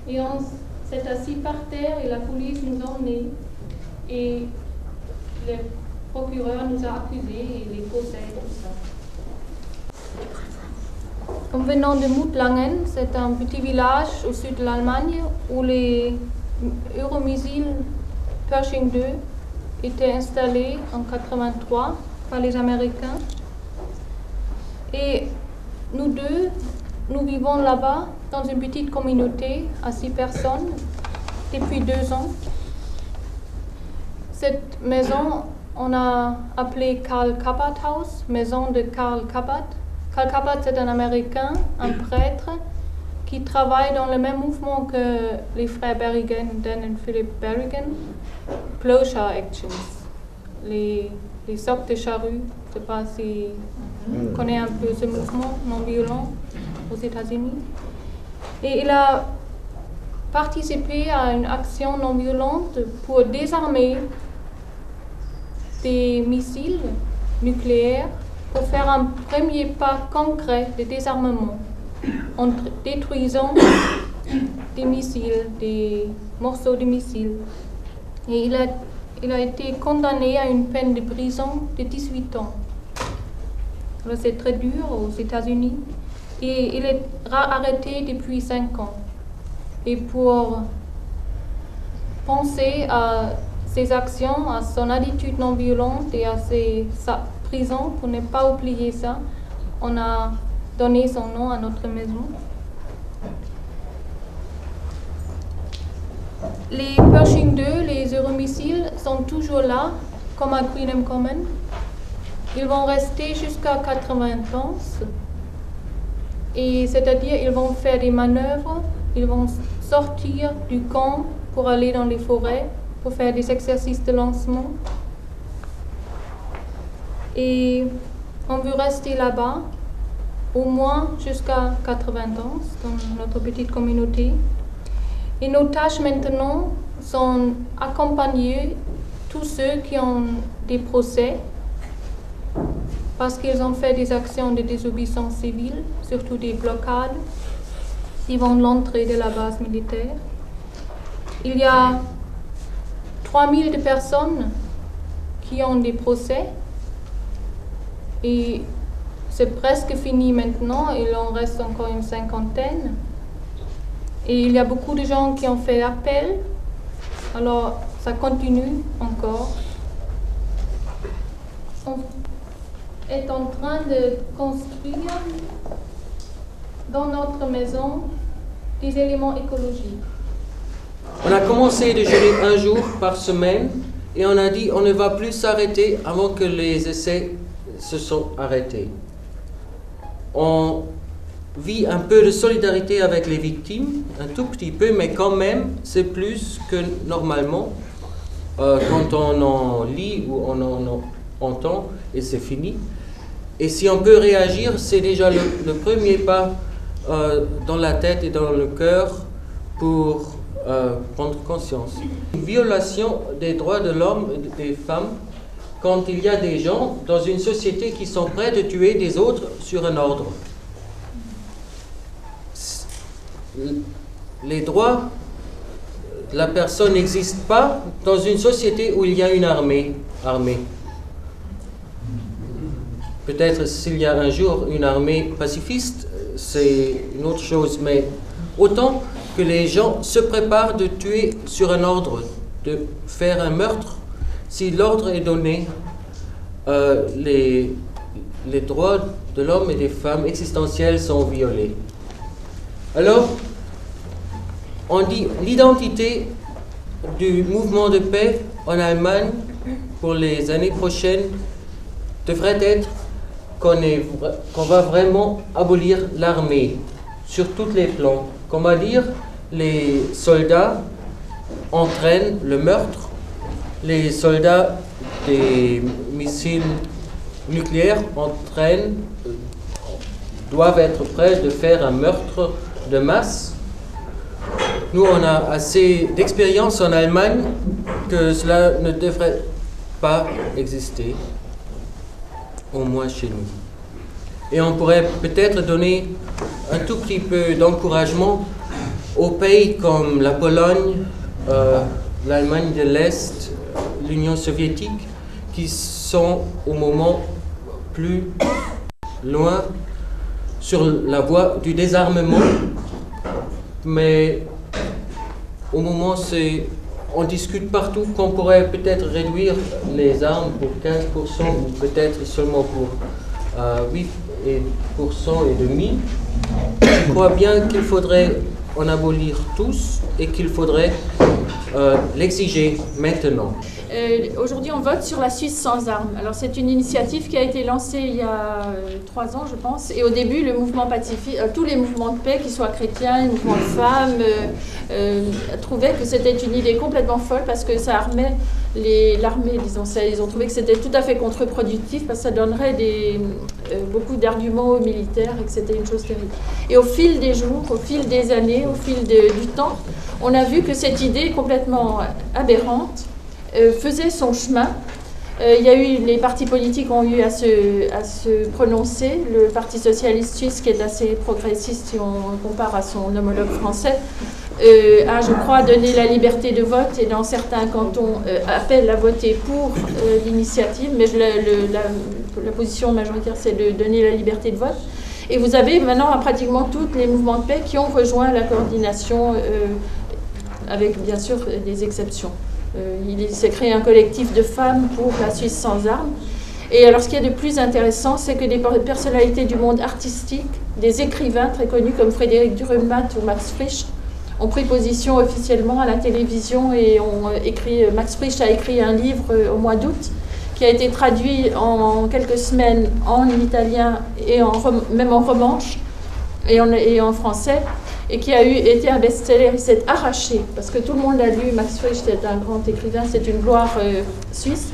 Et on s'est assis par terre et la police nous a emmenés. Et le procureur nous a accusés et les procès et tout ça. En venant de Mutlangen, c'est un petit village au sud de l'Allemagne où les euromissiles Pershing 2 étaient installés en 1983 par les Américains. Et nous deux, nous vivons là-bas dans une petite communauté à 6 personnes depuis 2 ans. Cette maison, on a appelé Karl Kappert House, maison de Karl Kappert. Karl Kappert, c'est un Américain, un prêtre, qui travaille dans le même mouvement que les frères Berrigan, Dan et Philip Berrigan, Plowshare Actions, les socs de charrue. Je ne sais pas si vous connaissez un peu ce mouvement non-violent aux États-Unis. Et il a participé à une action non-violente pour désarmer des missiles nucléaires pour faire un premier pas concret de désarmement en détruisant des missiles, des morceaux de missiles. Et il a été condamné à une peine de prison de 18 ans. Alors c'est très dur aux États-Unis. Et il est arrêté depuis 5 ans. Et pour penser à ses actions, à son attitude non violente et à sa prison, pour ne pas oublier ça, on a donné son nom à notre maison. Les Pershing 2, les euromissiles, sont toujours là, comme à Greenham Common. Ils vont rester jusqu'à 91. Et c'est-à-dire, ils vont faire des manœuvres, ils vont sortir du camp pour aller dans les forêts, pour faire des exercices de lancement. Et on veut rester là-bas, au moins jusqu'à 91, dans notre petite communauté. Et nos tâches maintenant sont accompagner tous ceux qui ont des procès, parce qu'ils ont fait des actions de désobéissance civile, surtout des blocades, devant l'entrée de la base militaire. Il y a 3000 personnes qui ont des procès et c'est presque fini maintenant, il en reste encore une 50aine. Et il y a beaucoup de gens qui ont fait appel, alors ça continue encore. On est en train de construire dans notre maison des éléments écologiques. On a commencé de jeûner un jour par semaine et on a dit on ne va plus s'arrêter avant que les essais se sont arrêtés. On vit un peu de solidarité avec les victimes, un tout petit peu, mais quand même c'est plus que normalement quand on en lit ou on en entend et c'est fini. Et si on peut réagir, c'est déjà le premier pas dans la tête et dans le cœur pour prendre conscience. Une violation des droits de l'homme et des femmes quand il y a des gens dans une société qui sont prêts de tuer des autres sur un ordre. Les droits de la personne n'existent pas dans une société où il y a une armée. Peut-être s'il y a un jour une armée pacifiste, c'est une autre chose, mais autant que les gens se préparent de tuer sur un ordre, de faire un meurtre, si l'ordre est donné, les droits de l'homme et des femmes existentiels sont violés. Alors, on dit l'identité du mouvement de paix en Allemagne pour les années prochaines devrait être qu'on va vraiment abolir l'armée sur tous les plans. Qu'on va dire les soldats entraînent le meurtre, les soldats des missiles nucléaires doivent être prêts de faire un meurtre de masse. Nous, on a assez d'expérience en Allemagne que cela ne devrait pas exister, au moins chez nous. Et on pourrait peut-être donner un tout petit peu d'encouragement aux pays comme la Pologne, l'Allemagne de l'Est, l'Union soviétique, qui sont au moment plus loin sur la voie du désarmement, mais au moment on discute partout qu'on pourrait peut-être réduire les armes pour 15% ou peut-être seulement pour 8% et demi. Je crois bien qu'il faudrait en abolir tous et qu'il faudrait l'exiger maintenant. Aujourd'hui, on vote sur la Suisse sans armes. Alors, c'est une initiative qui a été lancée il y a 3 ans, je pense. Et au début, le mouvement pacifiste, tous les mouvements de paix, qu'ils soient chrétiens, les mouvements de femmes, trouvaient que c'était une idée complètement folle parce que ça armait l'armée, disons ça. Ils ont trouvé que c'était tout à fait contre-productif parce que ça donnerait beaucoup d'arguments aux militaires et que c'était une chose terrible. Et au fil des jours, au fil des années, au fil du temps, on a vu que cette idée complètement aberrante faisait son chemin. Les partis politiques ont eu à se prononcer. Le Parti socialiste suisse, qui est assez progressiste si on compare à son homologue français, a, je crois, donné la liberté de vote et dans certains cantons appelle à voter pour l'initiative, mais la position majoritaire, c'est de donner la liberté de vote. Et vous avez maintenant pratiquement tous les mouvements de paix qui ont rejoint la coordination, avec bien sûr des exceptions. Il s'est créé un collectif de femmes pour la Suisse sans armes. Et alors ce qui est de plus intéressant, c'est que des personnalités du monde artistique, des écrivains très connus comme Frédéric Dürrenmatt ou Max Frisch, ont pris position officiellement à la télévision et Max Frisch a écrit un livre au mois d'août qui a été traduit en quelques semaines en italien et même en romanche et en français, et qui a été un best-seller. Il s'est arraché, parce que tout le monde l'a lu. Max Frisch, c'est un grand écrivain, c'est une gloire suisse.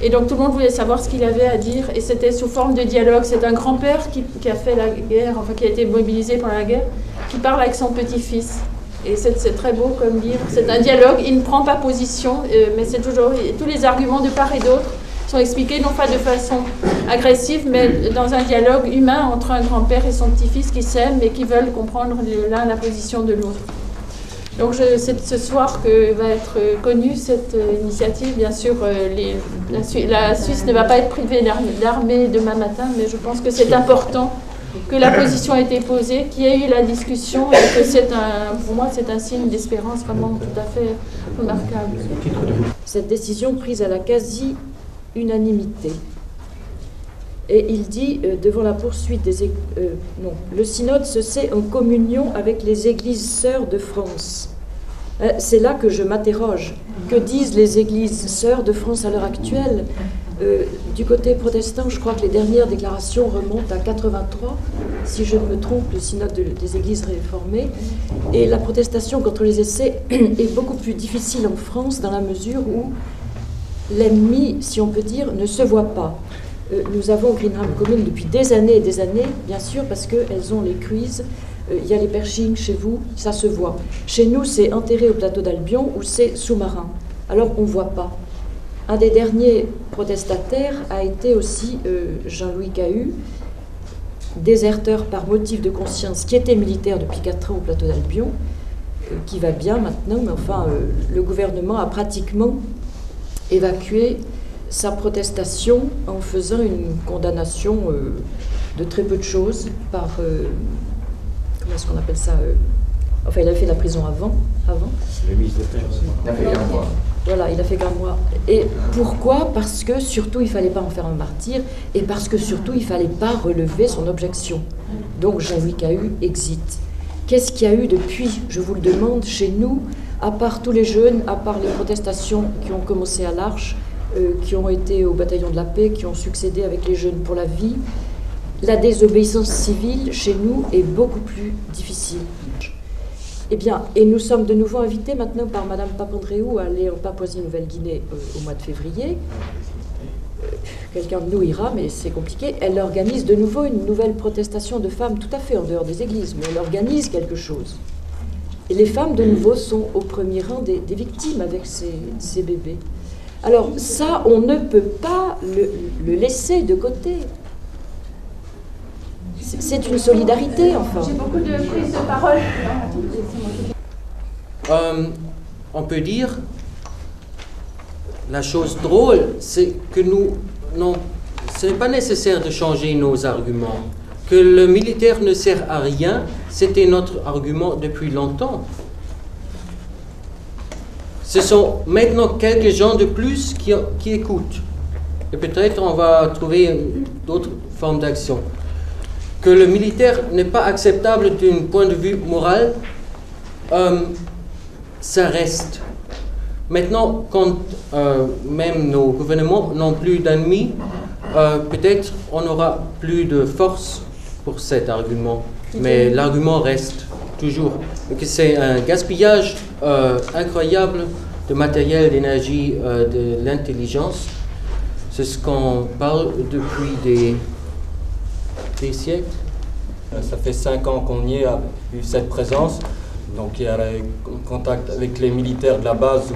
Et donc tout le monde voulait savoir ce qu'il avait à dire, et c'était sous forme de dialogue. C'est un grand-père qui a fait la guerre, enfin qui a été mobilisé pendant la guerre, qui parle avec son petit-fils. Et c'est très beau comme livre. C'est un dialogue, il ne prend pas position, mais c'est toujours... Tous les arguments de part et d'autre sont expliqués, non pas de façon agressive, mais dans un dialogue humain entre un grand-père et son petit-fils qui s'aiment et qui veulent comprendre l'un la position de l'autre. Donc c'est ce soir que va être connue cette initiative. Bien sûr, la Suisse ne va pas être privée d'armée demain matin, mais je pense que c'est important que la position ait été posée, qu'il y ait eu la discussion, et que pour moi c'est un signe d'espérance vraiment tout à fait remarquable. Cette décision prise à la quasi-unanimité. Et il dit, devant la poursuite le synode se sait en communion avec les églises sœurs de France. C'est là que je m'interroge. Que disent les églises sœurs de France à l'heure actuelle ? Du côté protestant, je crois que les dernières déclarations remontent à 83, si je ne me trompe, le synode des églises réformées. Et la protestation contre les essais est beaucoup plus difficile en France dans la mesure où l'ennemi, si on peut dire, ne se voit pas. Nous avons Greenham Commune depuis des années et des années, bien sûr, parce qu'elles ont les cruises. Il y a les pershings chez vous, ça se voit. Chez nous, c'est enterré au plateau d'Albion ou c'est sous-marin. Alors, on ne voit pas. Un des derniers protestataires a été aussi Jean-Louis Cahus, déserteur par motif de conscience, qui était militaire depuis 4 ans au plateau d'Albion, qui va bien maintenant, mais enfin, le gouvernement a pratiquement évacué sa protestation en faisant une condamnation de très peu de choses par... comment est-ce qu'on appelle ça enfin, il avait fait la prison avant. Le ministre de l'Intérieur. Il a fait un mois. Voilà, il a fait qu'un mois. Et pourquoi ? Parce que surtout, il ne fallait pas en faire un martyr, et parce que surtout, il ne fallait pas relever son objection. Donc Jean-Louis Cahus exit. Qu'est-ce qu'il y a eu depuis, je vous le demande, chez nous, à part tous les jeunes, à part les protestations qui ont commencé à l'Arche, qui ont été au bataillon de la paix, qui ont succédé avec les jeunes pour la vie, la désobéissance civile, chez nous, est beaucoup plus difficile. Eh bien, et nous sommes de nouveau invités maintenant par Madame Papandréou à aller en Papouasie-Nouvelle-Guinée au mois de février. Quelqu'un de nous ira, mais c'est compliqué. Elle organise de nouveau une nouvelle protestation de femmes, tout à fait en dehors des églises, mais elle organise quelque chose. Et les femmes, de nouveau, sont au premier rang des victimes avec ces bébés. Alors ça, on ne peut pas le laisser de côté. C'est une solidarité, enfin. J'ai beaucoup de prises de parole. On peut dire, la chose drôle, c'est que ce n'est pas nécessaire de changer nos arguments. Que le militaire ne sert à rien, c'était notre argument depuis longtemps. Ce sont maintenant quelques gens de plus qui écoutent. Et peut-être on va trouver d'autres formes d'action. Que le militaire n'est pas acceptable d'un point de vue moral, ça reste. Maintenant, quand même nos gouvernements n'ont plus d'ennemis, peut-être on n'aura plus de force pour cet argument. Mais l'argument reste toujours. Donc c'est un gaspillage incroyable de matériel, d'énergie, de l'intelligence. C'est ce qu'on parle depuis des siècles. Ça fait 5 ans qu'on y a eu cette présence. Donc il y a le contact avec les militaires de la base.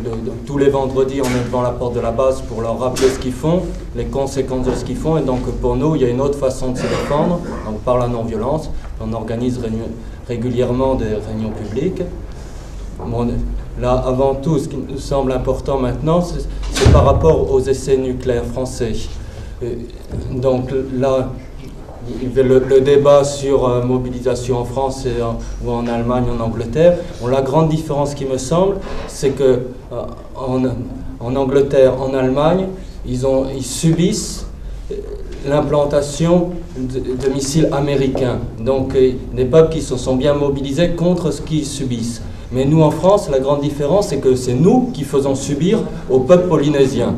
Tous les vendredis, on est devant la porte de la base pour leur rappeler ce qu'ils font, les conséquences de ce qu'ils font. Et donc pour nous, il y a une autre façon de se défendre, donc par la non-violence. On organise régulièrement des réunions publiques. Bon, là, avant tout, ce qui nous semble important maintenant, c'est par rapport aux essais nucléaires français. Donc là, le débat sur mobilisation en France ou en Allemagne, en Angleterre, la grande différence qui me semble, c'est que en Angleterre, en Allemagne, ils subissent l'implantation de missiles américains. Donc des peuples qui se sont bien mobilisés contre ce qu'ils subissent. Mais nous en France, la grande différence, c'est que c'est nous qui faisons subir au peuple polynésien.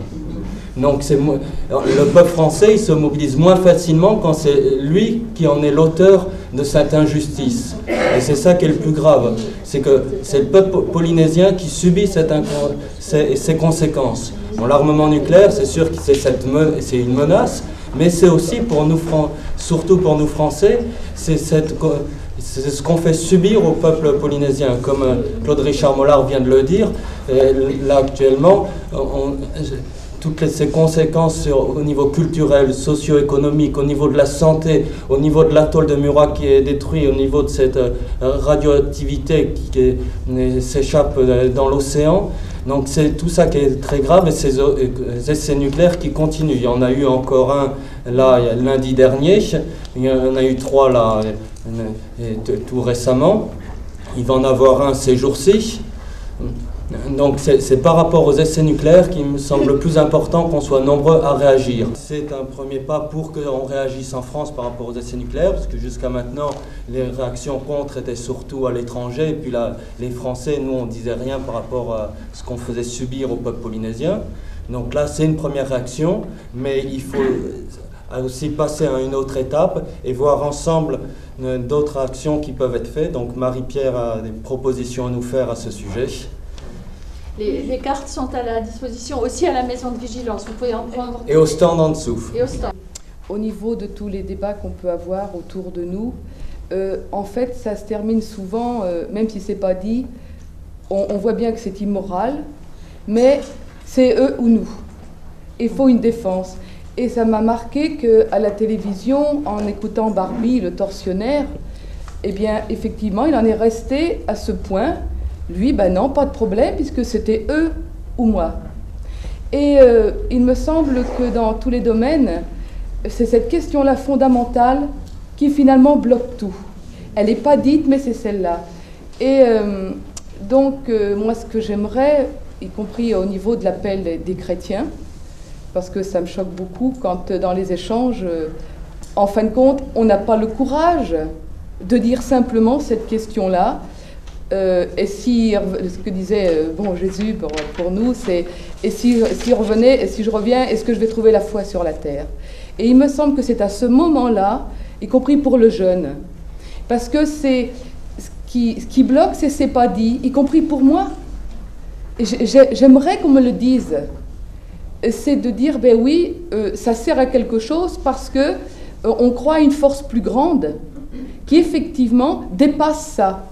Donc le peuple français, il se mobilise moins facilement quand c'est lui qui en est l'auteur de cette injustice. Et c'est ça qui est le plus grave, c'est que c'est le peuple polynésien qui subit ces conséquences. Bon, l'armement nucléaire, c'est sûr que c'est une menace, mais c'est aussi pour nous, surtout pour nous Français, c'est ce qu'on fait subir au peuple polynésien. Comme Claude Richard Mollard vient de le dire, là actuellement, toutes ces conséquences au niveau culturel, socio-économique, au niveau de la santé, au niveau de l'atoll de Murat qui est détruit, au niveau de cette radioactivité qui s'échappe dans l'océan. Donc c'est tout ça qui est très grave et ces essais nucléaires qui continuent. Il y en a eu encore un là lundi dernier, il y en a eu 3 là tout récemment. Il va en avoir un ces jours-ci. Donc c'est par rapport aux essais nucléaires qu'il me semble le plus important qu'on soit nombreux à réagir. C'est un premier pas pour qu'on réagisse en France par rapport aux essais nucléaires, parce que jusqu'à maintenant, les réactions contre étaient surtout à l'étranger, et puis là, les Français, nous, on ne disait rien par rapport à ce qu'on faisait subir au peuple polynésien. Donc là, c'est une première réaction, mais il faut aussi passer à une autre étape et voir ensemble d'autres actions qui peuvent être faites. Donc Marie-Pierre a des propositions à nous faire à ce sujet. Les cartes sont à la disposition aussi à la maison de vigilance. Vous pouvez en prendre. Et au stand en dessous. Et au stand. Au niveau de tous les débats qu'on peut avoir autour de nous, en fait, ça se termine souvent, même si ce n'est pas dit, on voit bien que c'est immoral, mais c'est eux ou nous. Il faut une défense. Et ça m'a marqué qu'à la télévision, en écoutant Barbie, le tortionnaire, eh bien, effectivement, il en est resté à ce point. Lui, ben non, pas de problème, puisque c'était eux ou moi. Et il me semble que dans tous les domaines, c'est cette question-là fondamentale qui finalement bloque tout. Elle n'est pas dite, mais c'est celle-là. Et donc, moi, ce que j'aimerais, y compris au niveau de l'appel des chrétiens, parce que ça me choque beaucoup quand dans les échanges, en fin de compte, on n'a pas le courage de dire simplement cette question-là. Et si, ce que disait Jésus pour nous, c'est et si revenait, et si je reviens, est-ce que je vais trouver la foi sur la terre? Et il me semble que c'est à ce moment-là, y compris pour le jeune, parce que c'est ce qui bloque, c'est pas dit, y compris pour moi. J'aimerais qu'on me le dise. C'est de dire, ben oui, ça sert à quelque chose parce que on croit à une force plus grande qui effectivement dépasse ça.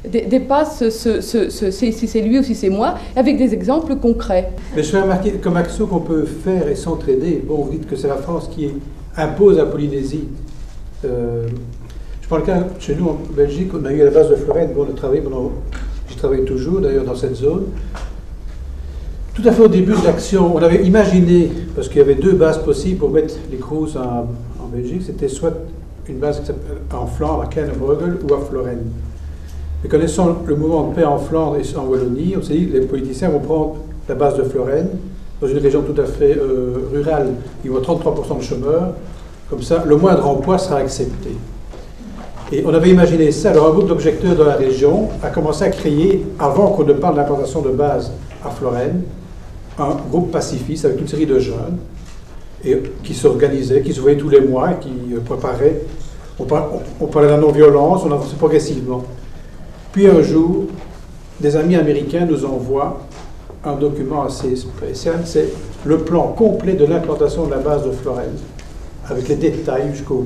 Dépasse si c'est lui ou si c'est moi, avec des exemples concrets. Mais je fais remarquer comme action qu'on peut faire et s'entraider. Bon, vous dites que c'est la France qui impose la Polynésie. Je prends le cas, chez nous en Belgique, on a eu à la base de Florène, bon, j'y travaille toujours d'ailleurs dans cette zone. Tout à fait au début de l'action, on avait imaginé, parce qu'il y avait 2 bases possibles pour mettre les Crous en Belgique, c'était soit une base en Flandre, à Kleine-Breugel, ou à Florène. Mais connaissant le mouvement de paix en Flandre et en Wallonie, on s'est dit que les politiciens vont prendre la base de Florène, dans une région tout à fait rurale, ils vont 33% de chômeurs, comme ça, le moindre emploi sera accepté. Et on avait imaginé ça, alors un groupe d'objecteurs dans la région a commencé à créer, avant qu'on ne parle d'implantation de base à Florène, un groupe pacifiste avec une série de jeunes et qui s'organisaient, qui se voyaient tous les mois, et qui préparaient. On parlait de la non-violence, on avançait progressivement. Puis un jour, des amis américains nous envoient un document assez spécial, c'est le plan complet de l'implantation de la base de Florène, avec les détails jusqu'au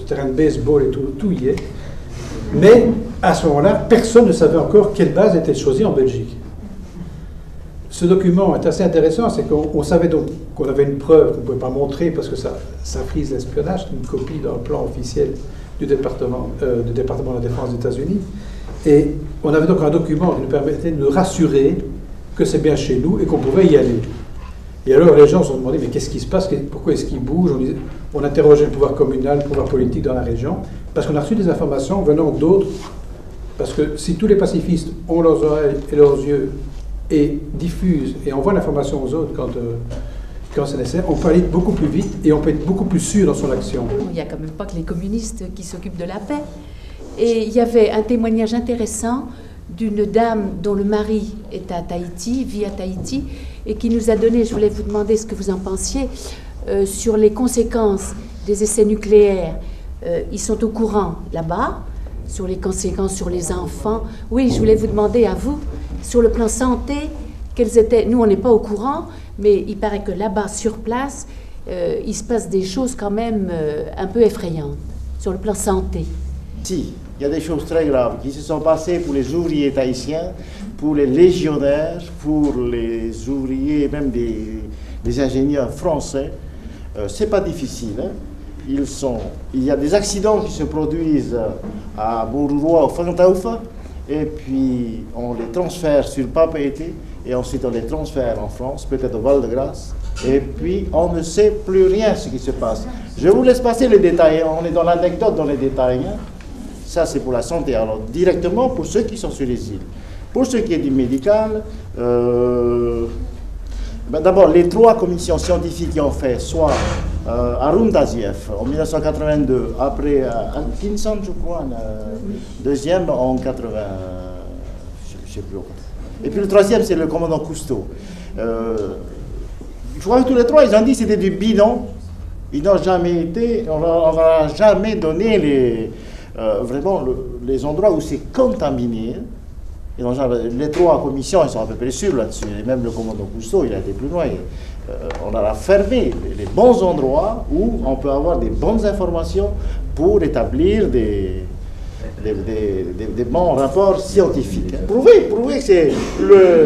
terrain de baseball et tout y est. Mais à ce moment-là, personne ne savait encore quelle base était choisie en Belgique. Ce document est assez intéressant, c'est qu'on savait donc qu'on avait une preuve qu'on ne pouvait pas montrer parce que ça frise l'espionnage, une copie d'un plan officiel du département de la Défense des États-Unis. Et on avait donc un document qui nous permettait de nous rassurer que c'est bien chez nous et qu'on pouvait y aller. Et alors les gens se sont demandé, mais qu'est-ce qui se passe? Pourquoi est-ce qu'ils bougent? On interrogeait le pouvoir communal, le pouvoir politique dans la région, parce qu'on a reçu des informations venant d'autres. Parce que si tous les pacifistes ont leurs oreilles et leurs yeux et diffusent et envoient l'information aux autres quand c'est nécessaire, on peut aller beaucoup plus vite et on peut être beaucoup plus sûr dans son action. Il n'y a quand même pas que les communistes qui s'occupent de la paix. Et il y avait un témoignage intéressant d'une dame dont le mari est à Tahiti, vit à Tahiti, et qui nous a donné, je voulais vous demander ce que vous en pensiez, sur les conséquences des essais nucléaires. Ils sont au courant là-bas, sur les conséquences sur les enfants. Oui, je voulais vous demander à vous, sur le plan santé, quelles étaient... Nous, on n'est pas au courant, mais il paraît que là-bas, sur place, il se passe des choses quand même un peu effrayantes, sur le plan santé. Si, il y a des choses très graves qui se sont passées pour les ouvriers tahitiens, pour les légionnaires, pour les ouvriers, même des ingénieurs français. C'est pas difficile. Hein? Il y a des accidents qui se produisent à Moruroa, au Fantaufa, et puis on les transfère sur Papeete, et ensuite on les transfère en France, peut-être au Val-de-Grâce, et puis on ne sait plus rien ce qui se passe. Je vous laisse passer les détails, on est dans l'anecdote, dans les détails. Hein? Ça, c'est pour la santé. Alors, directement pour ceux qui sont sur les îles. Pour ce qui est du médical, d'abord, les 3 commissions scientifiques qui ont fait, soit Arun Taziev en 1982, après Atkinson, je crois, deuxième en 80, je ne sais plus. Et puis le 3e, c'est le commandant Cousteau. Je crois que tous les 3, ils ont dit que c'était du bidon. Ils n'ont jamais été, on n'a jamais donné vraiment les endroits où c'est contaminé. Et donc, les 3 commissions, ils sont à peu près sûrs là-dessus. Et même le commandant Cousteau, il a été plus loin. On a fermé les bons endroits où on peut avoir des bonnes informations pour établir des bons rapports scientifiques. Prouver que c'est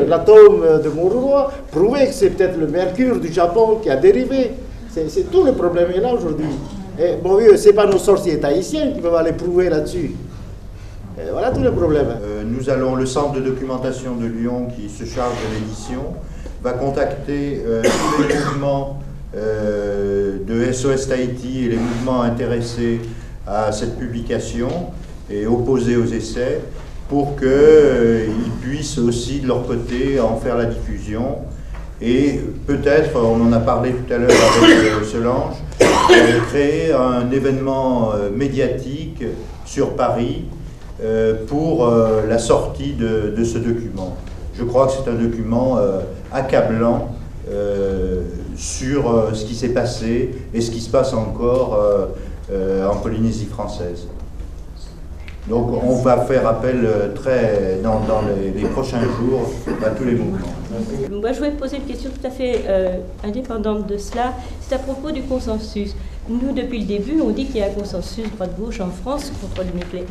l'atome de Moruroa, prouver que c'est peut-être le mercure du Japon qui a dérivé. C'est tout le problème est là aujourd'hui. Et bon, ce n'est pas nos sorciers tahitiens qui peuvent aller prouver là-dessus. Voilà tout le problème. Nous allons, le centre de documentation de Lyon qui se charge de l'édition, va contacter tous les mouvements de SOS Tahiti et les mouvements intéressés à cette publication et opposés aux essais pour qu'ils puissent aussi de leur côté en faire la diffusion. Et peut-être, on en a parlé tout à l'heure avec Solange, créer un événement médiatique sur Paris pour la sortie de ce document. Je crois que c'est un document accablant sur ce qui s'est passé et ce qui se passe encore en Polynésie française. Donc on va faire appel dans les prochains jours à tous les mouvements. Moi je voulais poser une question tout à fait indépendante de cela. C'est à propos du consensus. Nous, depuis le début, on dit qu'il y a un consensus droite-gauche en France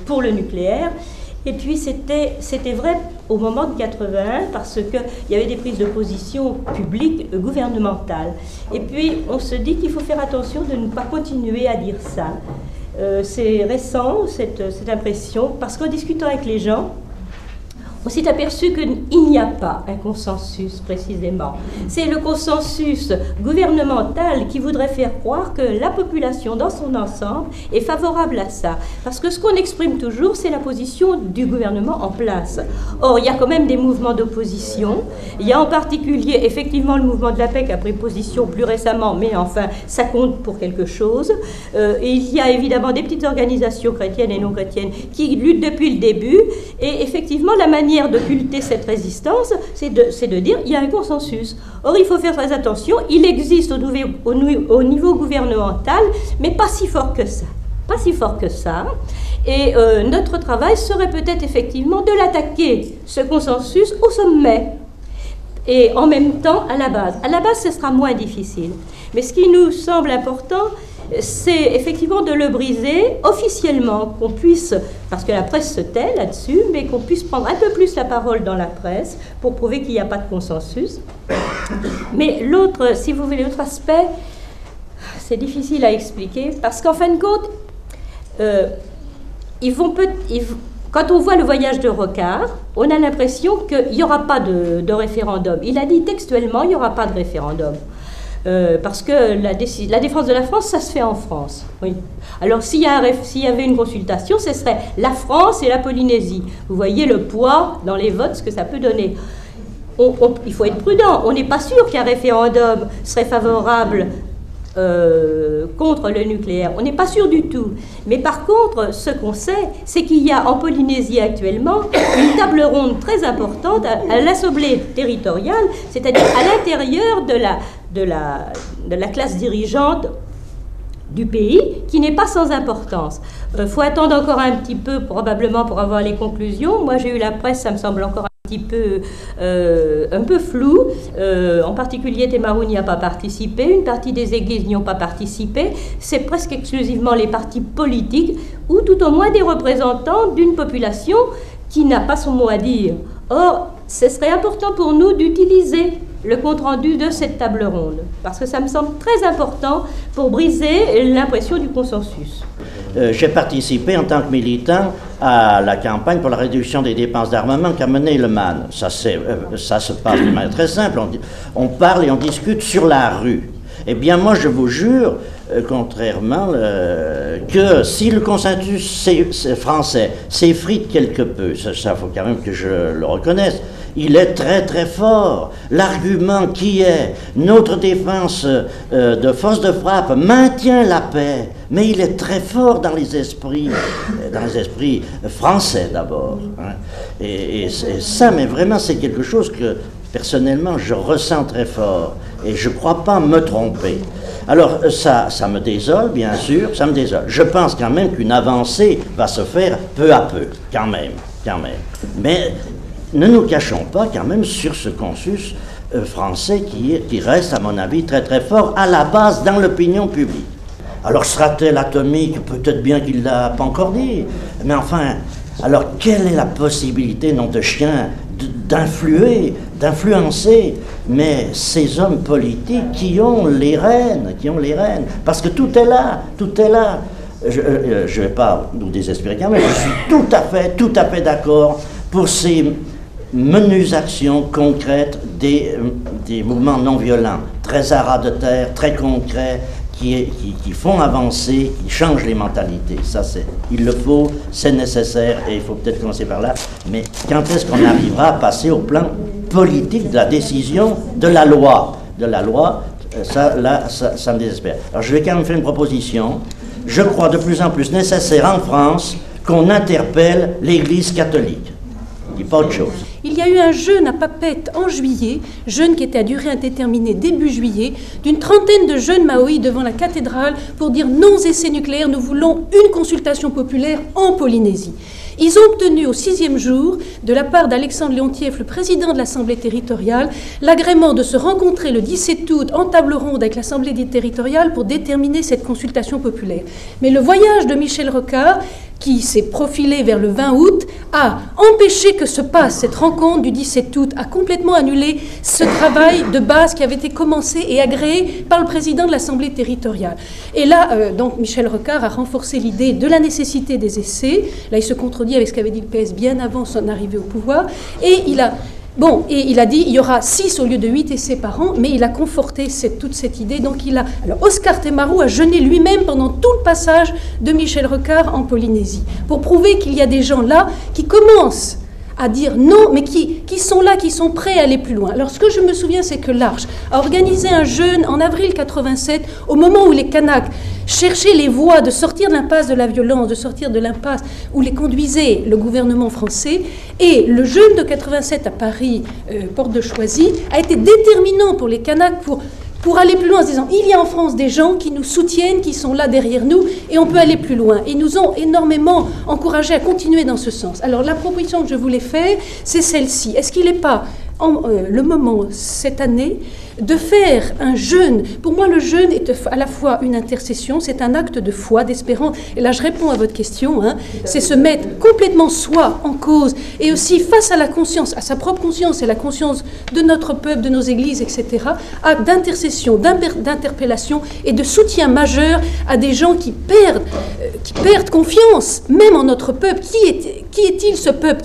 pour le nucléaire. Et puis c'était vrai au moment de 81 parce qu'il y avait des prises de position publiques gouvernementales. Et puis on se dit qu'il faut faire attention de ne pas continuer à dire ça. C'est récent, cette impression, parce qu'en discutant avec les gens, on s'est aperçu qu'il n'y a pas un consensus précisément. C'est le consensus gouvernemental qui voudrait faire croire que la population dans son ensemble est favorable à ça. Parce que ce qu'on exprime toujours, c'est la position du gouvernement en place. Or, il y a quand même des mouvements d'opposition. Il y a en particulier, effectivement, le mouvement de la paix qui a pris position plus récemment, mais enfin, ça compte pour quelque chose. Et il y a évidemment des petites organisations chrétiennes et non chrétiennes qui luttent depuis le début. Et effectivement, la manière d'occulter cette résistance, c'est de dire il y a un consensus. Or, il faut faire très attention, il existe au niveau gouvernemental, mais pas si fort que ça. Pas si fort que ça. Et notre travail serait peut-être effectivement de l'attaquer, ce consensus, au sommet. Et en même temps, à la base. À la base, ce sera moins difficile. Mais ce qui nous semble important, c'est effectivement de le briser officiellement, qu'on puisse, parce que la presse se tait là-dessus, mais qu'on puisse prendre un peu plus la parole dans la presse pour prouver qu'il n'y a pas de consensus. Mais l'autre, si vous voulez, l'autre aspect, c'est difficile à expliquer, parce qu'en fin de compte, quand on voit le voyage de Rocard, on a l'impression qu'il n'y aura pas de référendum. Il a dit textuellement, il n'y aura pas de référendum. Parce que la défense de la France, ça se fait en France. Oui. Alors, s'il y avait une consultation, ce serait la France et la Polynésie. Vous voyez le poids dans les votes, ce que ça peut donner. Il faut être prudent. On n'est pas sûr qu'un référendum serait favorable contre le nucléaire. On n'est pas sûr du tout. Mais par contre, ce qu'on sait, c'est qu'il y a en Polynésie actuellement une table ronde très importante à l'Assemblée territoriale, c'est-à-dire à l'intérieur de la classe dirigeante du pays, qui n'est pas sans importance. Faut attendre encore un petit peu, probablement, pour avoir les conclusions. Moi, j'ai eu la presse, ça me semble encore un peu flou. En particulier, Temaru n'y a pas participé. Une partie des églises n'y ont pas participé. C'est presque exclusivement les partis politiques ou tout au moins des représentants d'une population qui n'a pas son mot à dire. Or, ce serait important pour nous d'utiliser le compte-rendu de cette table ronde, parce que ça me semble très important pour briser l'impression du consensus. J'ai participé en tant que militant à la campagne pour la réduction des dépenses d'armement qu'a menée le MAN. Ça se passe de manière très simple, on parle et on discute sur la rue. Eh bien, moi, je vous jure, contrairement, que si le consensus français s'effrite quelque peu, ça faut quand même que je le reconnaisse, il est très très fort. L'argument qui est notre défense de force de frappe maintient la paix, mais il est très fort dans les esprits français d'abord. Hein. Et ça, mais vraiment, c'est quelque chose que personnellement je ressens très fort et je ne crois pas me tromper. Alors ça me désole, bien sûr, ça me désole. Je pense quand même qu'une avancée va se faire peu à peu, quand même. Mais ne nous cachons pas quand même sur ce consensus français qui reste, à mon avis, très très fort à la base dans l'opinion publique. Alors sera-t-elle atomique? Peut-être bien qu'il ne l'a pas encore dit. Mais enfin, alors quelle est la possibilité, nom de chien, d'influencer, mais ces hommes politiques qui ont les rênes, parce que tout est là. Je ne vais pas nous désespérer quand même, je suis tout à fait d'accord pour ces menues actions concrètes des mouvements non violents, très à ras de terre, très concrets, qui font avancer, qui changent les mentalités. Ça, il le faut, c'est nécessaire, et il faut peut-être commencer par là. Mais quand est-ce qu'on arrivera à passer au plan politique de la décision, de la loi? Ça me désespère. Alors, je vais quand même faire une proposition. Je crois de plus en plus nécessaire en France qu'on interpelle l'Église catholique. Je dis pas autre chose. Il y a eu un jeûne à Papeete en juillet, jeûne qui était à durée indéterminée début juillet, d'une trentaine de jeunes Maoïs devant la cathédrale pour dire non aux essais nucléaires, nous voulons une consultation populaire en Polynésie. Ils ont obtenu au 6e jour, de la part d'Alexandre Leontieff, le président de l'Assemblée territoriale, l'agrément de se rencontrer le 17 août en table ronde avec l'Assemblée territoriale pour déterminer cette consultation populaire. Mais le voyage de Michel Rocard, qui s'est profilé vers le 20 août, a empêché que se passe cette rencontre du 17 août, a complètement annulé ce travail de base qui avait été commencé et agréé par le président de l'Assemblée territoriale. Et là, donc, Michel Rocard a renforcé l'idée de la nécessité des essais. Là, il se contredit avec ce qu'avait dit le PS bien avant son arrivée au pouvoir. Et il a dit il y aura 6 au lieu de 8 essais par an, mais il a conforté toute cette idée. Donc alors Oscar Temaru a jeûné lui-même pendant tout le passage de Michel Rocard en Polynésie, pour prouver qu'il y a des gens là qui commencent à dire non, mais qui sont là, qui sont prêts à aller plus loin. Alors ce que je me souviens, c'est que l'Arche a organisé un jeûne en avril 87, au moment où les Kanaks cherchaient les voies de sortir de l'impasse de la violence, de sortir de l'impasse où les conduisait le gouvernement français. Et le jeûne de 87 à Paris, porte de Choisy, a été déterminant pour les Kanaks pour aller plus loin, en se disant, il y a en France des gens qui nous soutiennent, qui sont là derrière nous, et on peut aller plus loin. Ils nous ont énormément encouragés à continuer dans ce sens. Alors la proposition que je voulais faire, c'est celle-ci. Est-ce qu'il n'est pas le moment, cette année, de faire un jeûne? Pour moi, le jeûne est à la fois une intercession, c'est un acte de foi, d'espérance. Et là, je réponds à votre question, c'est se mettre complètement soi en cause, et aussi face à la conscience, à sa propre conscience et la conscience de notre peuple, de nos églises, etc. Acte d'intercession, d'interpellation et de soutien majeur à des gens qui perdent confiance, même en notre peuple. Qui est-il, ce peuple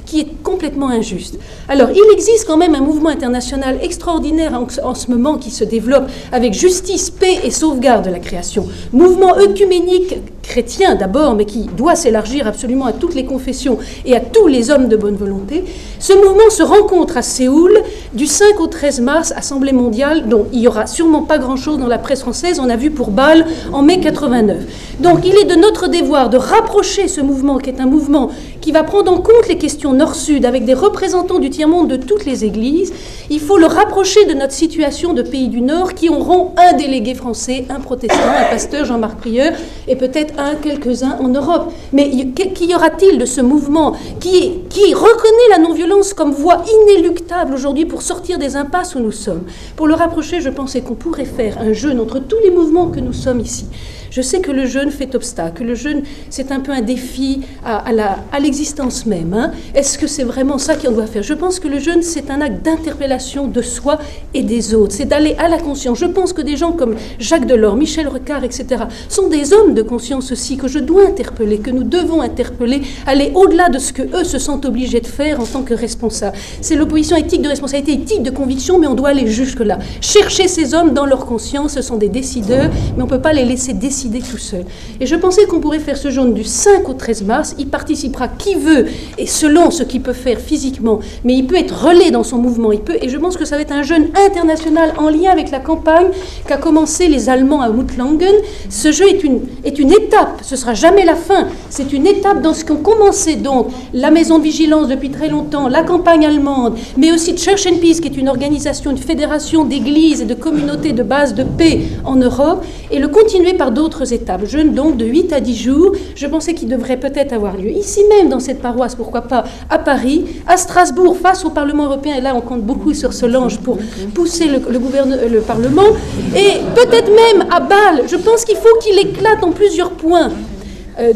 qui est complètement injuste? Alors, il existe quand même un mouvement international extraordinaire en ce moment qui se développe avec justice, paix et sauvegarde de la création. Mouvement œcuménique chrétien d'abord, mais qui doit s'élargir absolument à toutes les confessions et à tous les hommes de bonne volonté. Ce mouvement se rencontre à Séoul du 5 au 13 mars, Assemblée mondiale, dont il n'y aura sûrement pas grand-chose dans la presse française, on a vu pour Bâle en mai 89. Donc il est de notre devoir de rapprocher ce mouvement, qui est un mouvement qui va prendre en compte les questions nord-sud avec des représentants du tiers-monde de toutes les églises. Il faut le rapprocher de notre situation de pays du Nord qui auront un délégué français, un protestant, un pasteur, Jean-Marc Prieur, et peut-être quelques-uns en Europe. Mais qu'y aura-t-il de ce mouvement qui reconnaît la non-violence comme voie inéluctable aujourd'hui pour sortir des impasses où nous sommes? Pour le rapprocher, je pensais qu'on pourrait faire un jeûne entre tous les mouvements que nous sommes ici. Je sais que le jeûne fait obstacle, que le jeûne, c'est un peu un défi à l'existence même. Est-ce que c'est vraiment ça qu'on doit faire? Je pense que le jeûne, c'est un acte d'interpellation de soi et des autres. C'est d'aller à la conscience. Je pense que des gens comme Jacques Delors, Michel Rocard, etc., sont des hommes de conscience aussi, que je dois interpeller, que nous devons interpeller, aller au-delà de ce qu'eux se sentent obligés de faire en tant que responsables. C'est l'opposition éthique de responsabilité, éthique de conviction, mais on doit aller jusque-là. Chercher ces hommes dans leur conscience, ce sont des décideurs, mais on ne peut pas les laisser décider tout seul. Et je pensais qu'on pourrait faire ce jeûne du 5 au 13 mars. Il participera qui veut, et selon ce qu'il peut faire physiquement, mais il peut être relais dans son mouvement. Et je pense que ça va être un jeûne international en lien avec la campagne qu'a commencé les Allemands à Mutlangen. Ce jeu est une étape, ce ne sera jamais la fin. C'est une étape dans ce qu'ont commencé donc la Maison de Vigilance depuis très longtemps, la campagne allemande, mais aussi Church and Peace, qui est une organisation, une fédération d'églises et de communautés de base de paix en Europe, et le continuer par d'autres étapes. Jeûne donc de 8 à 10 jours. Je pensais qu'il devrait peut-être avoir lieu ici même dans cette paroisse, pourquoi pas à Paris, à Strasbourg, face au Parlement européen. Et là, on compte beaucoup sur Solange pour pousser le Parlement. Et peut-être même à Bâle. Je pense qu'il faut qu'il éclate en plusieurs points.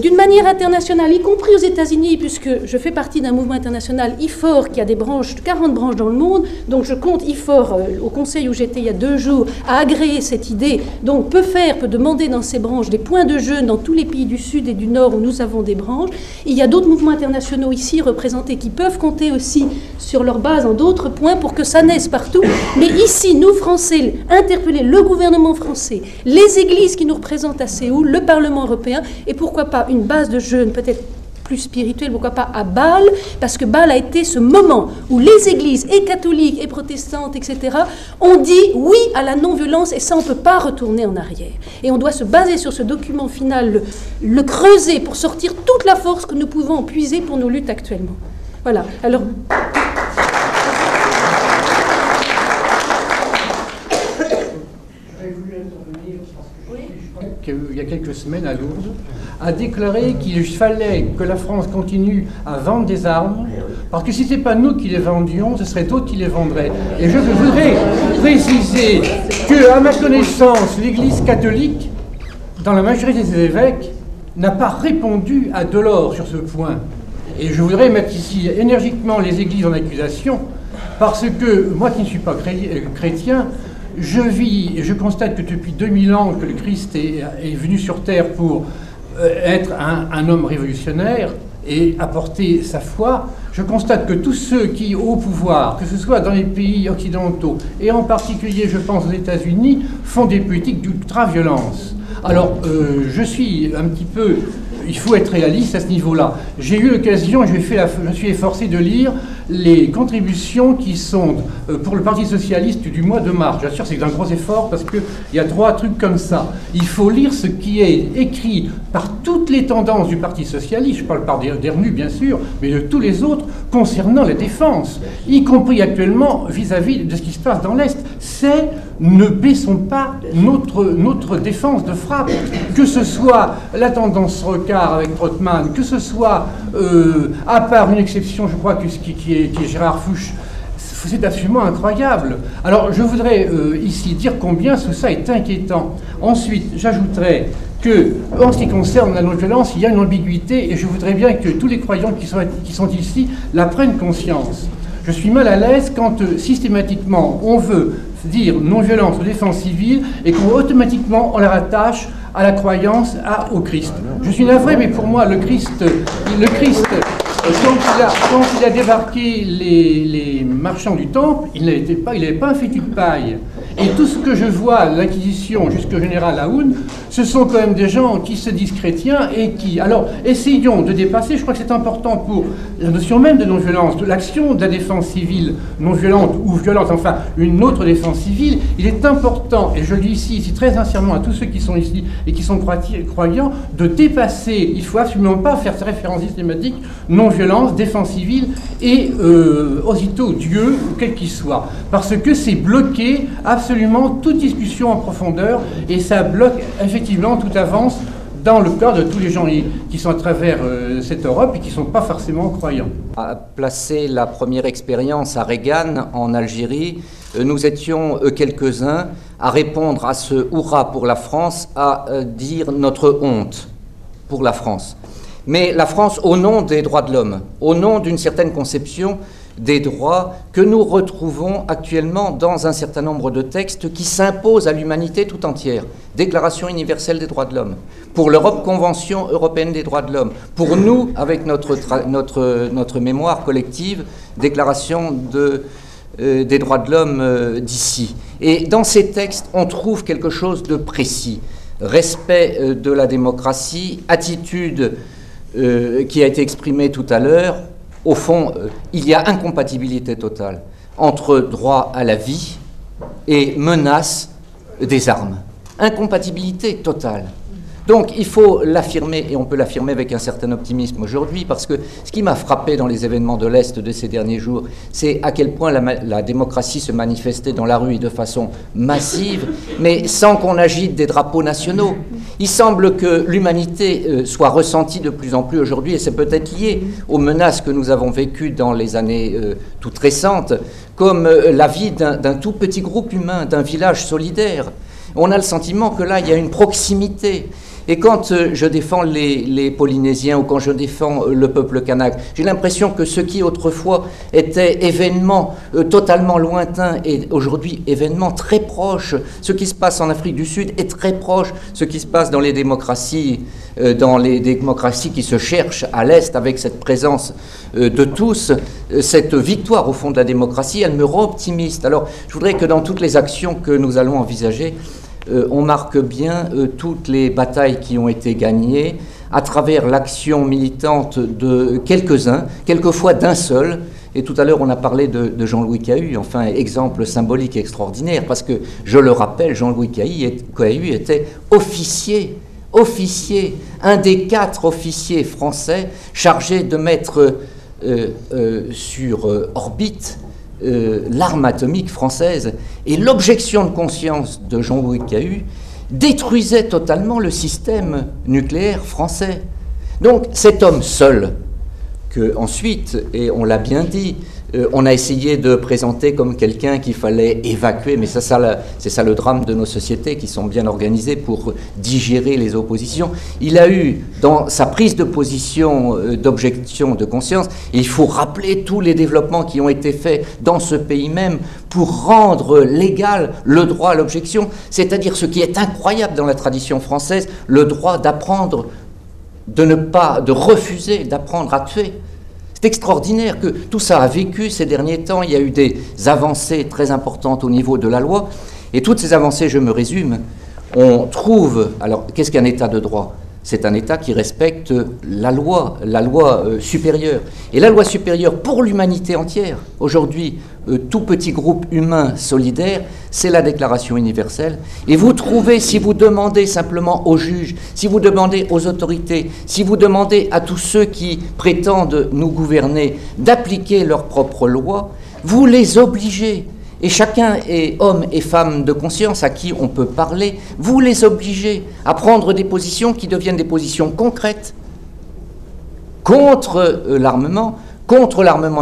D'une manière internationale, y compris aux États-Unis, puisque je fais partie d'un mouvement international, IFOR, qui a des branches, 40 branches dans le monde. Donc je compte IFOR, au conseil où j'étais il y a 2 jours, à agréer cette idée. Donc peut demander dans ces branches des points de jeûne dans tous les pays du Sud et du Nord où nous avons des branches. Il y a d'autres mouvements internationaux ici représentés qui peuvent compter aussi sur leur base en d'autres points pour que ça naisse partout. Mais ici, nous, Français, interpeller le gouvernement français, les églises qui nous représentent à Séoul, le Parlement européen, et pourquoi pas une base de jeûne peut-être plus spirituelle, pourquoi pas à Bâle, parce que Bâle a été ce moment où les églises, et catholiques, et protestantes, etc., ont dit oui à la non-violence, et ça, on ne peut pas retourner en arrière. Et on doit se baser sur ce document final, le creuser pour sortir toute la force que nous pouvons en puiser pour nos luttes actuellement. Voilà. Alors... Il y a quelques semaines à Lourdes, a déclaré qu'il fallait que la France continue à vendre des armes, parce que si ce n'est pas nous qui les vendions, ce serait d'autres qui les vendraient. Et je voudrais préciser que, à ma connaissance, l'Église catholique, dans la majorité des évêques, n'a pas répondu à Delors sur ce point. Et je voudrais mettre ici énergiquement les églises en accusation, parce que moi qui ne suis pas chrétien, je constate que depuis 2000 ans que le Christ est venu sur terre pour être un homme révolutionnaire et apporter sa foi. Je constate que tous ceux qui, au pouvoir, que ce soit dans les pays occidentaux, et en particulier, je pense, aux États-Unis, font des politiques d'ultra-violence. Alors, je suis un petit peu... Il faut être réaliste à ce niveau-là. J'ai eu l'occasion, je suis efforcé de lire les contributions qui sont pour le Parti Socialiste du mois de mars. J'assure, c'est un gros effort parce qu'il y a 3 trucs comme ça. Il faut lire ce qui est écrit par toutes les tendances du Parti Socialiste, je parle par d'Ernu bien sûr, mais de tous les autres, concernant la défense, y compris actuellement vis-à-vis de ce qui se passe dans l'Est. C'est ne baissons pas notre défense de frappe, que ce soit la tendance Rocard avec Trottmann, que ce soit, à part une exception, je crois, qui est Gérard Fouch, c'est absolument incroyable. Alors, je voudrais ici dire combien tout ça est inquiétant. Ensuite, j'ajouterais que, en ce qui concerne la non-violence, il y a une ambiguïté, et je voudrais bien que tous les croyants qui sont ici la prennent conscience. Je suis mal à l'aise quand systématiquement on veut dire non-violence ou défense civile et automatiquement on la rattache à la croyance au Christ. Je suis navré, mais pour moi le Christ quand il a débarqué les marchands du temple, il n'avait pas un fétu de paille. Et tout ce que je vois à l'Inquisition jusqu'au général Aoun, ce sont quand même des gens qui se disent chrétiens et qui... Alors, essayons de dépasser, je crois que c'est important pour la notion même de non-violence, de l'action de la défense civile non-violente ou violente, enfin, une autre défense civile. Il est important, et je le dis ici très sincèrement à tous ceux qui sont ici et qui sont croyants, de dépasser, il ne faut absolument pas faire ces références systématiques, non-violence, défense civile et aussitôt Dieu, quel qu'il soit. Parce que c'est bloqué absolument toute discussion en profondeur et ça bloque effectivement toute avance dans le cas de tous les gens qui sont à travers cette Europe et qui ne sont pas forcément croyants. À placer la première expérience à Reagan en Algérie, nous étions quelques-uns à répondre à ce hurrah pour la France, à dire notre honte pour la France. Mais la France au nom des droits de l'homme, au nom d'une certaine conception des droits que nous retrouvons actuellement dans un certain nombre de textes qui s'imposent à l'humanité tout entière. Déclaration universelle des droits de l'homme. Pour l'Europe, Convention européenne des droits de l'homme. Pour nous, avec notre mémoire collective, Déclaration des droits de l'homme d'ici. Et dans ces textes, on trouve quelque chose de précis. Respect de la démocratie, attitude qui a été exprimée tout à l'heure. Au fond, il y a incompatibilité totale entre droit à la vie et menace des armes. Incompatibilité totale. Donc il faut l'affirmer, et on peut l'affirmer avec un certain optimisme aujourd'hui, parce que ce qui m'a frappé dans les événements de l'Est de ces derniers jours, c'est à quel point la démocratie se manifestait dans la rue et de façon massive, mais sans qu'on agite des drapeaux nationaux. Il semble que l'humanité soit ressentie de plus en plus aujourd'hui, et c'est peut-être lié aux menaces que nous avons vécues dans les années toutes récentes, comme la vie d'un tout petit groupe humain, d'un village solidaire. On a le sentiment que là, il y a une proximité. Et quand je défends les Polynésiens ou quand je défends le peuple kanak, j'ai l'impression que ce qui autrefois était événement totalement lointain est aujourd'hui événement très proche. Ce qui se passe en Afrique du Sud est très proche. Ce qui se passe dans les démocraties qui se cherchent à l'Est avec cette présence de tous, cette victoire au fond de la démocratie, elle me rend optimiste. Alors je voudrais que dans toutes les actions que nous allons envisager, on marque bien toutes les batailles qui ont été gagnées à travers l'action militante de quelques-uns, quelquefois d'un seul. Et tout à l'heure, on a parlé de Jean-Louis Cahu, enfin, exemple symbolique extraordinaire, parce que, je le rappelle, Jean-Louis Cahu était officier, un des 4 officiers français chargés de mettre sur orbite l'arme atomique française, et l'objection de conscience de Jean-Louis Cahu détruisait totalement le système nucléaire français. Donc cet homme seul, que ensuite, et on l'a bien dit, On a essayé de présenter comme quelqu'un qu'il fallait évacuer, mais c'est ça le drame de nos sociétés qui sont bien organisées pour digérer les oppositions. Il a eu, dans sa prise de position d'objection de conscience, il faut rappeler tous les développements qui ont été faits dans ce pays même pour rendre légal le droit à l'objection, c'est-à-dire ce qui est incroyable dans la tradition française, le droit d'apprendre, de refuser d'apprendre à tuer. C'est extraordinaire que tout ça a vécu ces derniers temps. Il y a eu des avancées très importantes au niveau de la loi. Et toutes ces avancées, je me résume, on trouve... Alors, qu'est-ce qu'un État de droit ? C'est un État qui respecte la loi supérieure. Et la loi supérieure pour l'humanité entière, aujourd'hui, tout petit groupe humain solidaire, c'est la Déclaration universelle. Et vous trouvez, si vous demandez simplement aux juges, si vous demandez aux autorités, si vous demandez à tous ceux qui prétendent nous gouverner d'appliquer leurs propres lois, vous les obligez. Et chacun est homme et femme de conscience à qui on peut parler, vous les obligez à prendre des positions qui deviennent des positions concrètes contre l'armement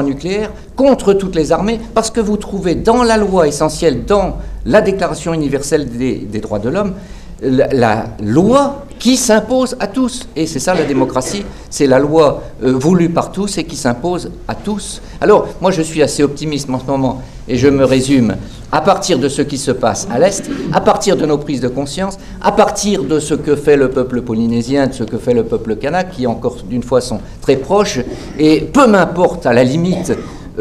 nucléaire, contre toutes les armées, parce que vous trouvez dans la loi essentielle, dans la Déclaration universelle des droits de l'homme, la loi qui s'impose à tous. Et c'est ça la démocratie, c'est la loi voulue par tous et qui s'impose à tous. Alors, moi je suis assez optimiste en ce moment, et je me résume, à partir de ce qui se passe à l'Est, à partir de nos prises de conscience, à partir de ce que fait le peuple polynésien, de ce que fait le peuple kanak, qui encore d'une fois sont très proches, et peu m'importe à la limite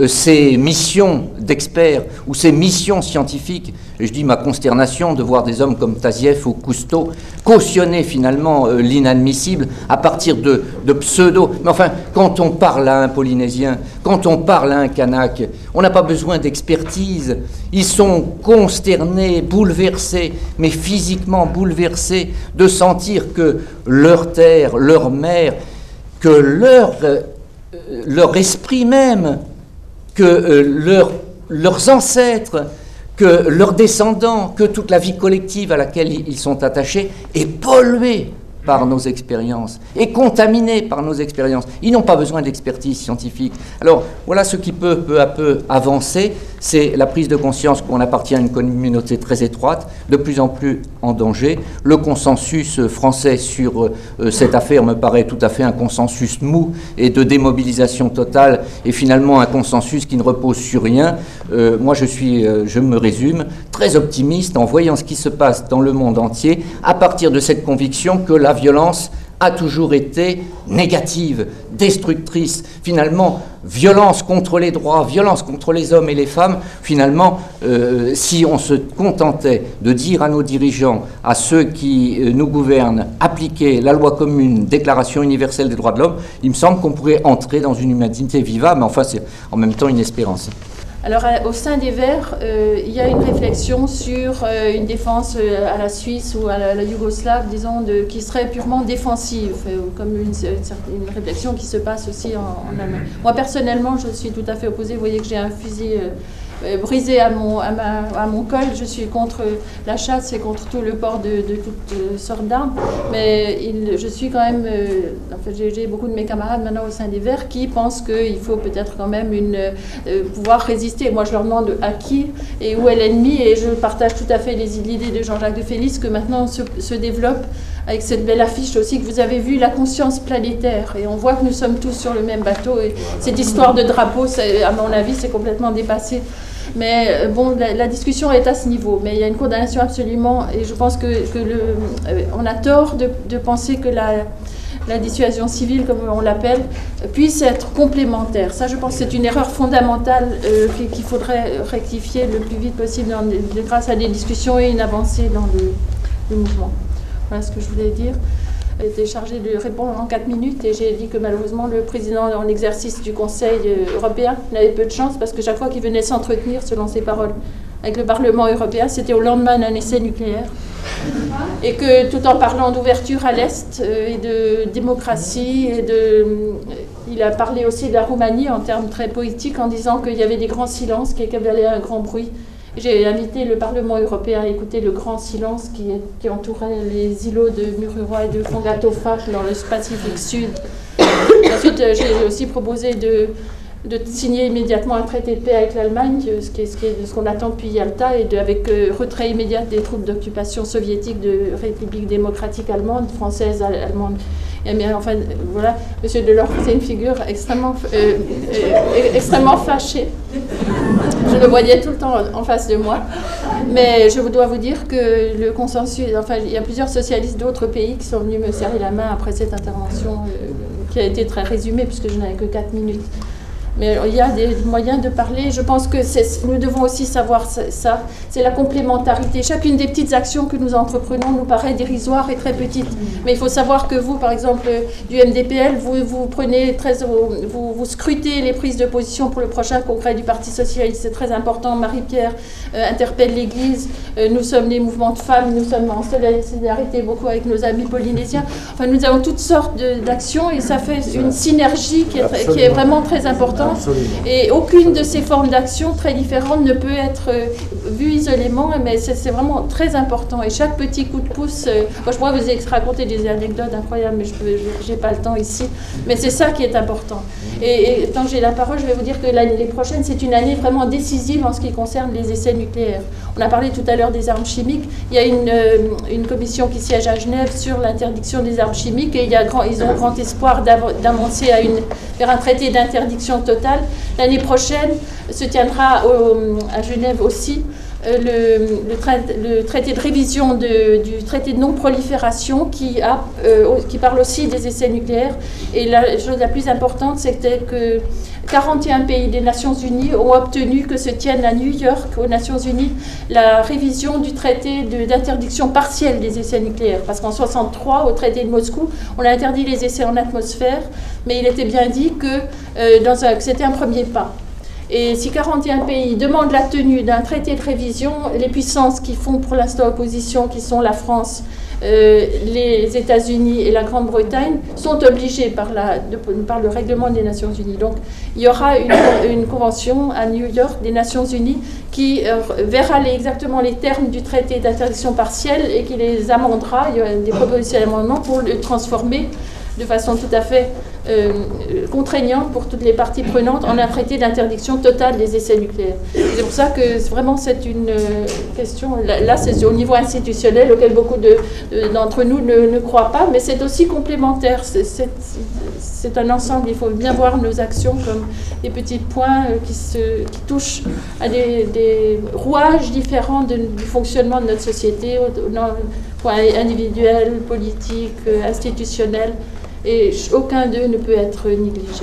ces missions d'experts ou ces missions scientifiques, et je dis ma consternation de voir des hommes comme Tazieff ou Cousteau cautionner finalement l'inadmissible à partir de pseudo. Mais enfin, quand on parle à un Polynésien, quand on parle à un Kanak, on n'a pas besoin d'expertise. Ils sont consternés, bouleversés, mais physiquement bouleversés de sentir que leur terre, leur mère, que leur esprit même, que leurs ancêtres, que leurs descendants, que toute la vie collective à laquelle ils sont attachés est polluée par nos expériences, est contaminée par nos expériences. Ils n'ont pas besoin d'expertise scientifique. Alors, voilà ce qui peut peu à peu avancer, c'est la prise de conscience qu'on appartient à une communauté très étroite, de plus en plus en danger. Le consensus français sur cette affaire me paraît tout à fait un consensus mou et de démobilisation totale, et finalement un consensus qui ne repose sur rien. Moi, je me résume, très optimiste en voyant ce qui se passe dans le monde entier, à partir de cette conviction que la violence a toujours été négative, destructrice. Finalement, violence contre les droits, violence contre les hommes et les femmes, finalement, si on se contentait de dire à nos dirigeants, à ceux qui nous gouvernent, appliquer la loi commune, Déclaration universelle des droits de l'homme, il me semble qu'on pourrait entrer dans une humanité vivable, mais enfin, c'est en même temps une espérance. Alors, au sein des Verts, il y a une réflexion sur une défense à la Suisse ou à la Yougoslave, disons, qui serait purement défensive, comme une réflexion qui se passe aussi en Allemagne. Moi, personnellement, je suis tout à fait opposée. Vous voyez que j'ai un fusil brisé à mon col. Je suis contre la chasse et contre tout le port de toutes sortes d'armes. Mais je suis quand même... en fait, j'ai beaucoup de mes camarades maintenant au sein des Verts qui pensent qu'il faut peut-être quand même pouvoir résister. Moi, je leur demande à qui et où est l'ennemi. Et je partage tout à fait l'idée de Jean-Jacques de Félix que maintenant se développe avec cette belle affiche aussi que vous avez vue, la conscience planétaire. Et on voit que nous sommes tous sur le même bateau. Et cette histoire de drapeau, à mon avis, c'est complètement dépassé. Mais bon, la discussion est à ce niveau. Mais il y a une condamnation absolument, et je pense on a tort de penser que la dissuasion civile, comme on l'appelle, puisse être complémentaire. Ça, je pense que c'est une erreur fondamentale qu'il faudrait rectifier le plus vite possible grâce à des discussions et une avancée dans le mouvement. Voilà ce que je voulais dire. J'ai été chargée de répondre en 4 minutes et j'ai dit que malheureusement le président en exercice du Conseil européen n'avait peu de chance parce que chaque fois qu'il venait s'entretenir, selon ses paroles, avec le Parlement européen, c'était au lendemain d'un essai nucléaire. Et que tout en parlant d'ouverture à l'Est et de démocratie, il a parlé aussi de la Roumanie en termes très poétiques en disant qu'il y avait des grands silences qui écavalaient un grand bruit. J'ai invité le Parlement européen à écouter le grand silence qui entourait les îlots de Mururoa et de Fongatofa dans le Pacifique Sud. Ensuite, j'ai aussi proposé de signer immédiatement un traité de paix avec l'Allemagne, ce qu'on attend depuis Yalta, et avec retrait immédiat des troupes d'occupation soviétiques de République démocratique allemande, française, allemande. Mais enfin, voilà, M. Delors, c'est une figure extrêmement fâchée. Je le voyais tout le temps en face de moi. Mais je dois vous dire que le consensus, enfin, il y a plusieurs socialistes d'autres pays qui sont venus me serrer la main après cette intervention, qui a été très résumée, puisque je n'avais que 4 minutes. Mais il y a des moyens de parler. Je pense que nous devons aussi savoir ça. C'est la complémentarité. Chacune des petites actions que nous entreprenons nous paraît dérisoire et très petite. Mais il faut savoir que vous, par exemple, du MDPL, vous scrutez les prises de position pour le prochain congrès du Parti socialiste. C'est très important. Marie-Pierre interpelle l'Église. Nous sommes les mouvements de femmes. Nous sommes en solidarité beaucoup avec nos amis polynésiens. Enfin, nous avons toutes sortes d'actions et ça fait une synergie qui est vraiment très importante. Absolument. Et aucune de ces formes d'action très différentes ne peut être vue isolément, mais c'est vraiment très important. Et chaque petit coup de pouce, moi je pourrais vous raconter des anecdotes incroyables, mais je n'ai pas le temps ici. Mais c'est ça qui est important. Et tant que j'ai la parole, je vais vous dire que l'année prochaine, c'est une année vraiment décisive en ce qui concerne les essais nucléaires. On a parlé tout à l'heure des armes chimiques. Il y a une commission qui siège à Genève sur l'interdiction des armes chimiques et ils ont grand espoir d'avancer vers un traité d'interdiction totale. L'année prochaine se tiendra à Genève aussi le traité de révision du traité de non-prolifération qui parle aussi des essais nucléaires. Et la chose la plus importante, c'était que 41 pays des Nations Unies ont obtenu que se tienne à New York, aux Nations Unies, la révision du traité d'interdiction partielle des essais nucléaires. Parce qu'en 1963, au traité de Moscou, on a interdit les essais en atmosphère, mais il était bien dit que c'était un premier pas. Et si 41 pays demandent la tenue d'un traité de révision, les puissances qui font pour l'instant opposition, qui sont la France, les États-Unis et la Grande-Bretagne, sont obligés par le règlement des Nations Unies. Donc il y aura une convention à New York des Nations Unies qui verra exactement les termes du traité d'interdiction partielle et qui les amendera. Il y aura des propositions d'amendement pour le transformer de façon tout à fait contraignante pour toutes les parties prenantes en un traité d'interdiction totale des essais nucléaires. C'est pour ça que vraiment c'est une question, là c'est au niveau institutionnel auquel beaucoup d'entre nous ne croient pas, mais c'est aussi complémentaire, c'est un ensemble, il faut bien voir nos actions comme des petits points qui touchent à des rouages différents du fonctionnement de notre société, points individuels, politiques, institutionnels. Et aucun d'eux ne peut être négligé.